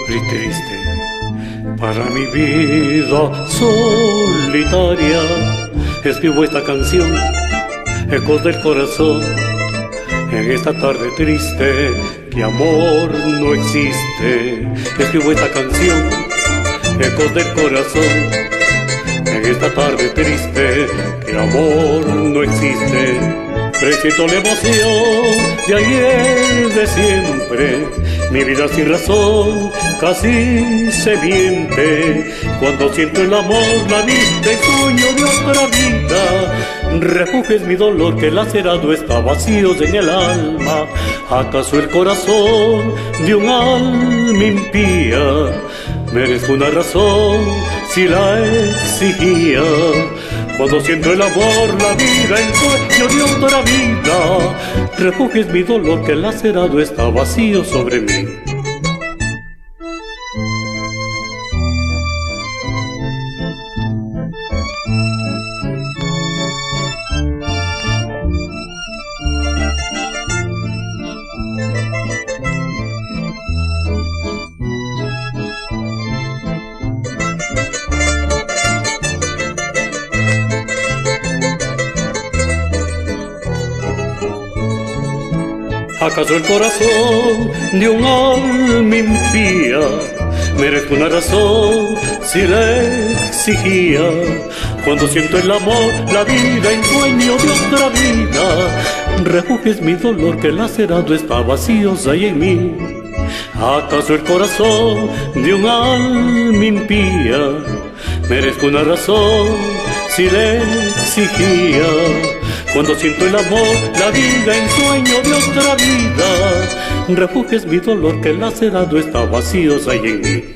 y triste. Para mi vida solitaria escribo esta canción, ecos del corazón. En esta tarde triste que amor no existe, escribo esta canción, ecos del corazón. En esta tarde triste que amor no existe, presiento la emoción de ayer, de siempre. Mi vida sin razón casi se miente cuando siento el amor, la vista y sueño de otra vida. Refugio es mi dolor que lacerado está vacío en el alma. ¿Acaso el corazón de un alma impía merezco una razón si la exigía? Cuando siento el amor, la vida, el sueño de otra vida. Refugio es mi dolor que lacerado está vacío sobre mí. ¿Acaso el corazón de un alma impía merezco una razón si le exigía? Cuando siento el amor, la vida, el sueño de otra vida. Refugio es mi dolor que lacerado está vacío hay en mí. ¿Acaso el corazón de un alma impía merezco una razón si le exigía? Cuando siento el amor, la vida, el sueño de otra vida. Refugio es mi dolor que lacerado está vacío hay en mí.